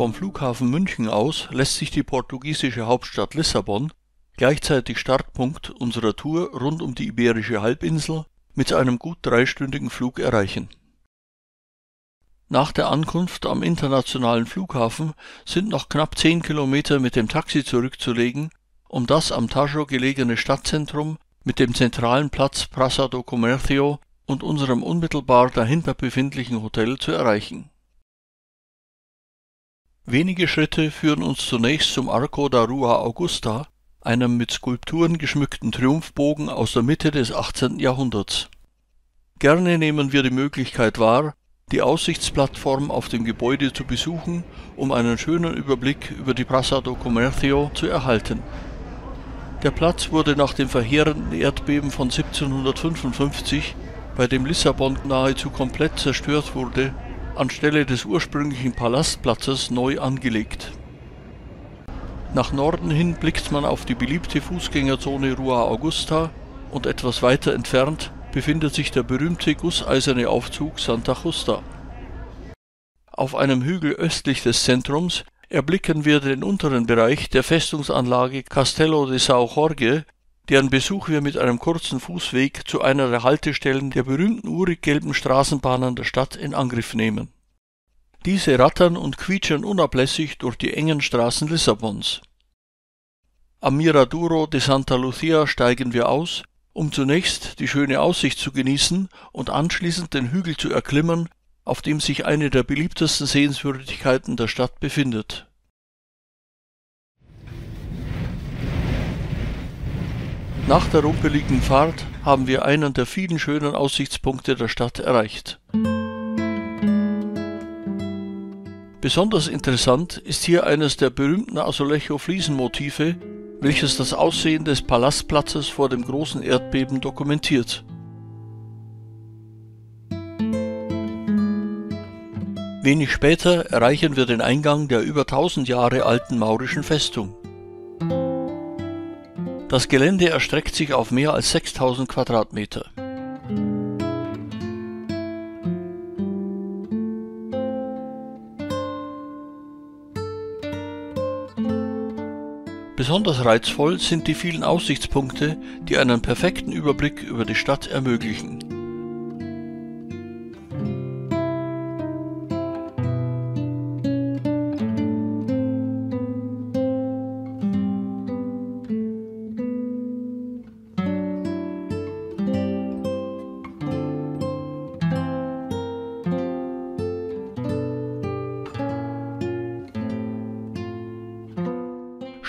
Vom Flughafen München aus lässt sich die portugiesische Hauptstadt Lissabon, gleichzeitig Startpunkt unserer Tour rund um die Iberische Halbinsel, mit einem gut dreistündigen Flug erreichen. Nach der Ankunft am internationalen Flughafen sind noch knapp 10 Kilometer mit dem Taxi zurückzulegen, um das am Tajo gelegene Stadtzentrum mit dem zentralen Platz Praça do Comércio und unserem unmittelbar dahinter befindlichen Hotel zu erreichen. Wenige Schritte führen uns zunächst zum Arco da Rua Augusta, einem mit Skulpturen geschmückten Triumphbogen aus der Mitte des 18. Jahrhunderts. Gerne nehmen wir die Möglichkeit wahr, die Aussichtsplattform auf dem Gebäude zu besuchen, um einen schönen Überblick über die Praça do Comércio zu erhalten. Der Platz wurde nach dem verheerenden Erdbeben von 1755, bei dem Lissabon nahezu komplett zerstört wurde, anstelle des ursprünglichen Palastplatzes neu angelegt. Nach Norden hin blickt man auf die beliebte Fußgängerzone Rua Augusta und etwas weiter entfernt befindet sich der berühmte gusseiserne Aufzug Santa Justa. Auf einem Hügel östlich des Zentrums erblicken wir den unteren Bereich der Festungsanlage Castelo de São Jorge, deren Besuch wir mit einem kurzen Fußweg zu einer der Haltestellen der berühmten urig gelben Straßenbahnen der Stadt in Angriff nehmen. Diese rattern und quietschen unablässig durch die engen Straßen Lissabons. Am Miradouro de Santa Lucia steigen wir aus, um zunächst die schöne Aussicht zu genießen und anschließend den Hügel zu erklimmen, auf dem sich eine der beliebtesten Sehenswürdigkeiten der Stadt befindet. Nach der rumpeligen Fahrt haben wir einen der vielen schönen Aussichtspunkte der Stadt erreicht. Besonders interessant ist hier eines der berühmten Azulejo-Fliesenmotive, welches das Aussehen des Palastplatzes vor dem großen Erdbeben dokumentiert. Wenig später erreichen wir den Eingang der über 1000 Jahre alten maurischen Festung. Das Gelände erstreckt sich auf mehr als 6000 Quadratmeter. Besonders reizvoll sind die vielen Aussichtspunkte, die einen perfekten Überblick über die Stadt ermöglichen.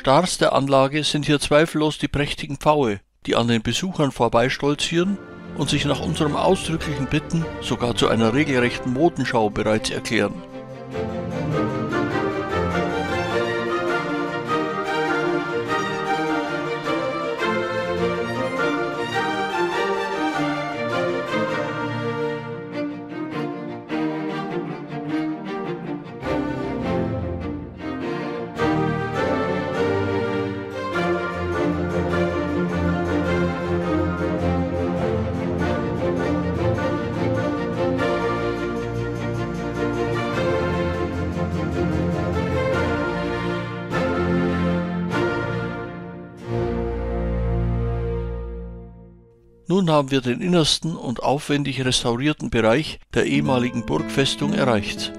Stars der Anlage sind hier zweifellos die prächtigen Pfaue, die an den Besuchern vorbeistolzieren und sich nach unserem ausdrücklichen Bitten sogar zu einer regelrechten Modenschau bereits erklären. Nun haben wir den innersten und aufwendig restaurierten Bereich der ehemaligen Burgfestung erreicht.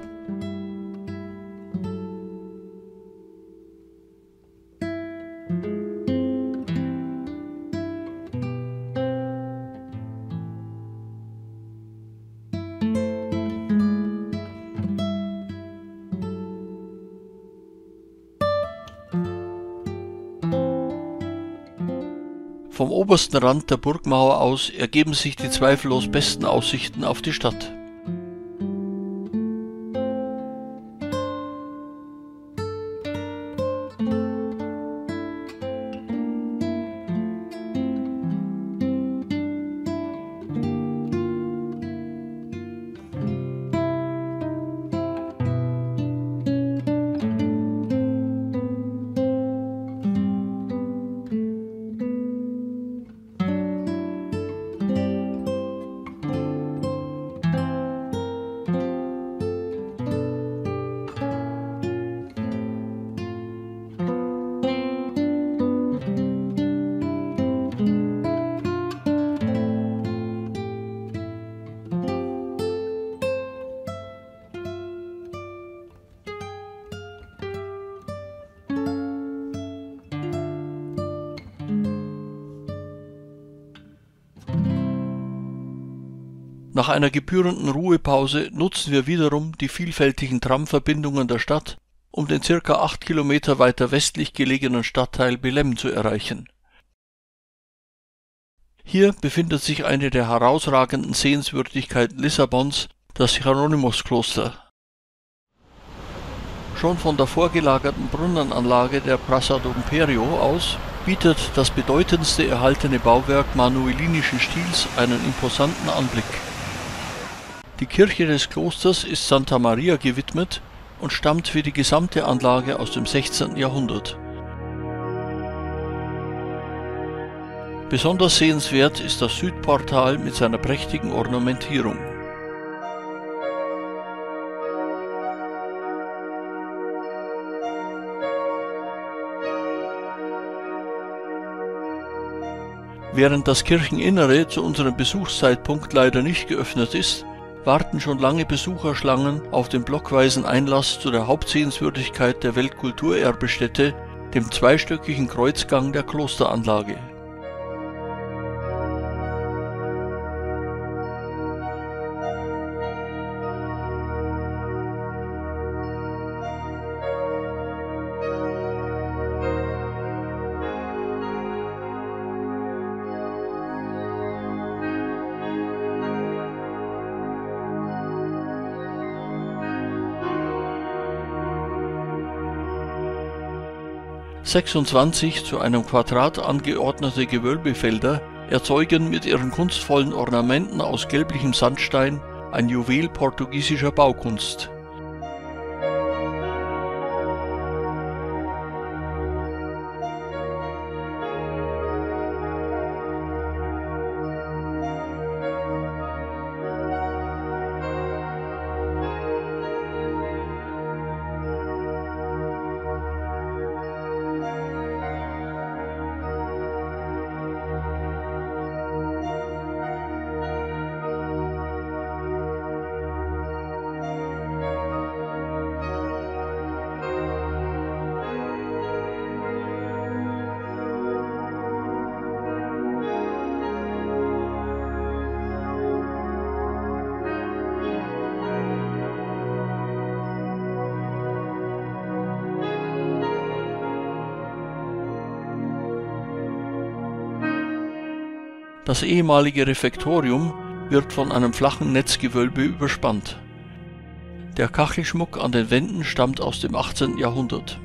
Vom obersten Rand der Burgmauer aus ergeben sich die zweifellos besten Aussichten auf die Stadt. Nach einer gebührenden Ruhepause nutzen wir wiederum die vielfältigen Tramverbindungen der Stadt, um den ca. 8 Kilometer weiter westlich gelegenen Stadtteil Belém zu erreichen. Hier befindet sich eine der herausragenden Sehenswürdigkeiten Lissabons, das Hieronymuskloster. Schon von der vorgelagerten Brunnenanlage der Praça do Império aus bietet das bedeutendste erhaltene Bauwerk manuelinischen Stils einen imposanten Anblick. Die Kirche des Klosters ist Santa Maria gewidmet und stammt für die gesamte Anlage aus dem 16. Jahrhundert. Besonders sehenswert ist das Südportal mit seiner prächtigen Ornamentierung. Während das Kircheninnere zu unserem Besuchszeitpunkt leider nicht geöffnet ist, warten schon lange Besucherschlangen auf den blockweisen Einlass zu der Hauptsehenswürdigkeit der Weltkulturerbestätte, dem zweistöckigen Kreuzgang der Klosteranlage. (26 zu einem Quadrat angeordnete Gewölbefelder erzeugen mit ihren kunstvollen Ornamenten aus gelblichem Sandstein ein Juwel portugiesischer Baukunst. Das ehemalige Refektorium wird von einem flachen Netzgewölbe überspannt. Der Kachelschmuck an den Wänden stammt aus dem 18. Jahrhundert.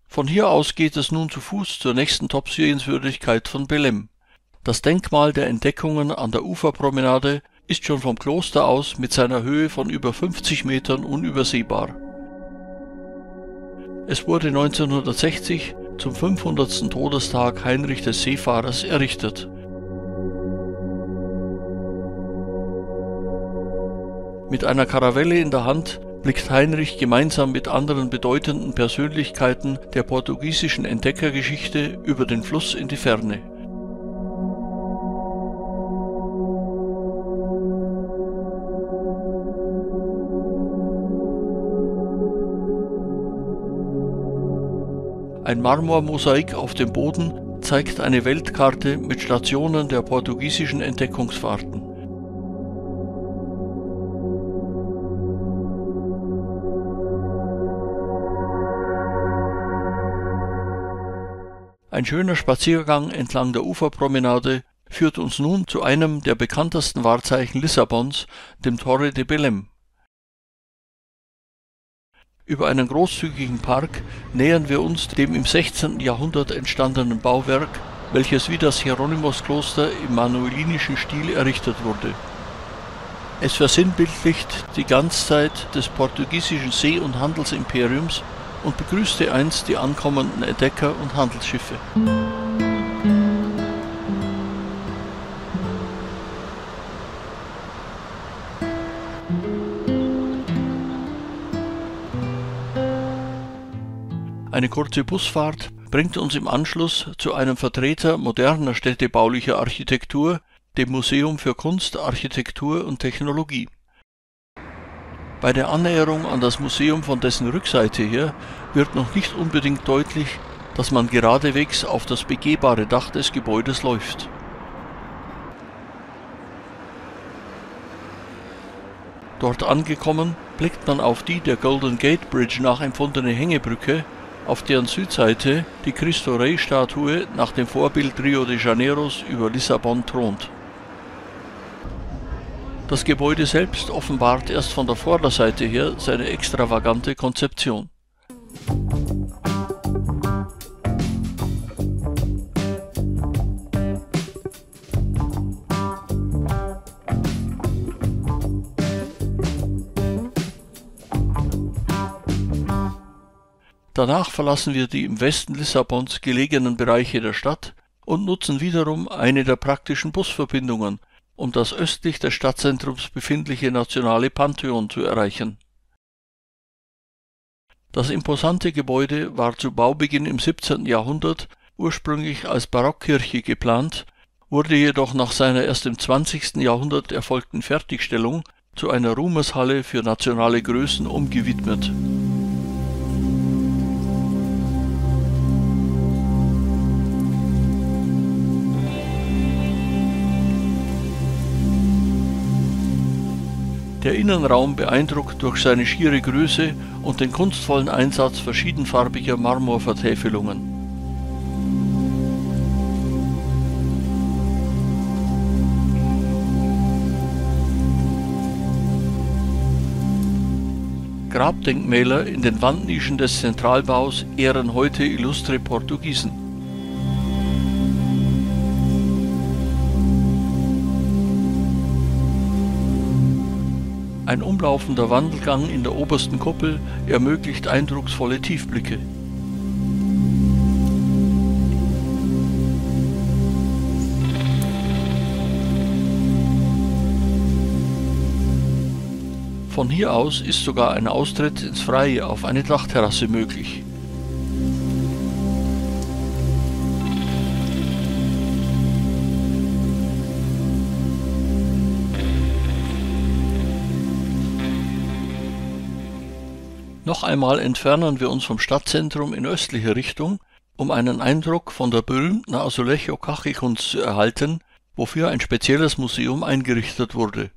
Von hier aus geht es nun zu Fuß zur nächsten Top-Sehenswürdigkeit von Belém. Das Denkmal der Entdeckungen an der Uferpromenade ist schon vom Kloster aus mit seiner Höhe von über 50 Metern unübersehbar. Es wurde 1960 zum 500. Todestag Heinrich des Seefahrers errichtet. Mit einer Karavelle in der Hand blickt Heinrich gemeinsam mit anderen bedeutenden Persönlichkeiten der portugiesischen Entdeckergeschichte über den Fluss in die Ferne. Ein Marmormosaik auf dem Boden zeigt eine Weltkarte mit Stationen der portugiesischen Entdeckungsfahrten. Ein schöner Spaziergang entlang der Uferpromenade führt uns nun zu einem der bekanntesten Wahrzeichen Lissabons, dem Torre de Belém. Über einen großzügigen Park nähern wir uns dem im 16. Jahrhundert entstandenen Bauwerk, welches wie das Hieronymuskloster im manuelinischen Stil errichtet wurde. Es versinnbildlicht die Ganzzeit des portugiesischen See- und Handelsimperiums und begrüßte einst die ankommenden Entdecker und Handelsschiffe. Eine kurze Busfahrt bringt uns im Anschluss zu einem Vertreter moderner städtebaulicher Architektur, dem Museum für Kunst, Architektur und Technologie. Bei der Annäherung an das Museum von dessen Rückseite her wird noch nicht unbedingt deutlich, dass man geradewegs auf das begehbare Dach des Gebäudes läuft. Dort angekommen, blickt man auf die der Golden Gate Bridge nachempfundene Hängebrücke, auf deren Südseite die Cristo Rei-Statue nach dem Vorbild Rio de Janeiros über Lissabon thront. Das Gebäude selbst offenbart erst von der Vorderseite her seine extravagante Konzeption. Danach verlassen wir die im Westen Lissabons gelegenen Bereiche der Stadt und nutzen wiederum eine der praktischen Busverbindungen, um das östlich des Stadtzentrums befindliche nationale Pantheon zu erreichen. Das imposante Gebäude war zu Baubeginn im 17. Jahrhundert ursprünglich als Barockkirche geplant, wurde jedoch nach seiner erst im 20. Jahrhundert erfolgten Fertigstellung zu einer Ruhmeshalle für nationale Größen umgewidmet. Der Innenraum beeindruckt durch seine schiere Größe und den kunstvollen Einsatz verschiedenfarbiger Marmorvertäfelungen. Grabdenkmäler in den Wandnischen des Zentralbaus ehren heute illustre Portugiesen. Ein umlaufender Wandelgang in der obersten Kuppel ermöglicht eindrucksvolle Tiefblicke. Von hier aus ist sogar ein Austritt ins Freie auf eine Dachterrasse möglich. Noch einmal entfernen wir uns vom Stadtzentrum in östliche Richtung, um einen Eindruck von der berühmten Azulejo-Kachelkunst zu erhalten, wofür ein spezielles Museum eingerichtet wurde.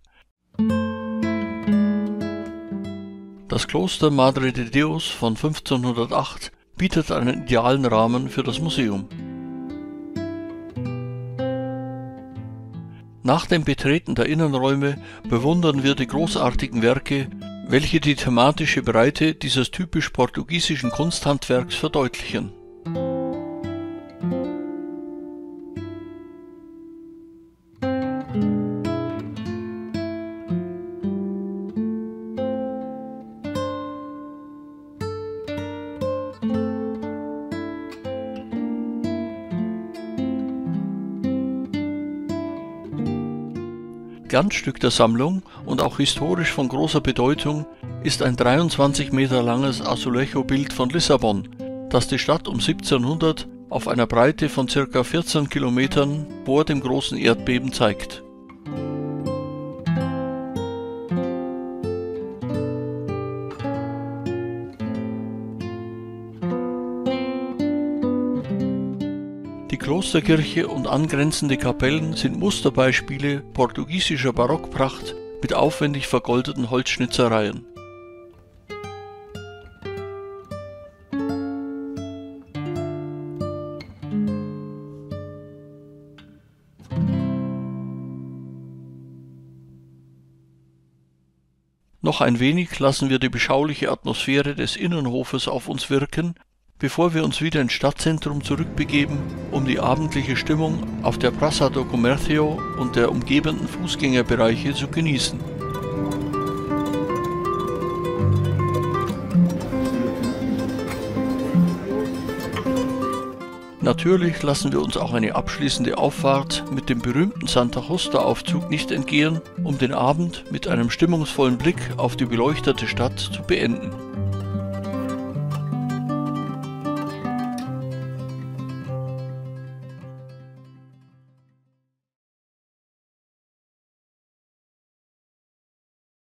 Das Kloster Madre de Deus von 1508 bietet einen idealen Rahmen für das Museum. Nach dem Betreten der Innenräume bewundern wir die großartigen Werke, welche die thematische Breite dieses typisch portugiesischen Kunsthandwerks verdeutlichen. Glanzstück der Sammlung und auch historisch von großer Bedeutung ist ein 23 Meter langes Azulejo-Bild von Lissabon, das die Stadt um 1700 auf einer Breite von ca. 14 Kilometern vor dem großen Erdbeben zeigt. Die Klosterkirche und angrenzende Kapellen sind Musterbeispiele portugiesischer Barockpracht mit aufwendig vergoldeten Holzschnitzereien. Noch ein wenig lassen wir die beschauliche Atmosphäre des Innenhofes auf uns wirken, bevor wir uns wieder ins Stadtzentrum zurückbegeben, um die abendliche Stimmung auf der Praça do Comércio und der umgebenden Fußgängerbereiche zu genießen. Natürlich lassen wir uns auch eine abschließende Auffahrt mit dem berühmten Santa Justa-Aufzug nicht entgehen, um den Abend mit einem stimmungsvollen Blick auf die beleuchtete Stadt zu beenden.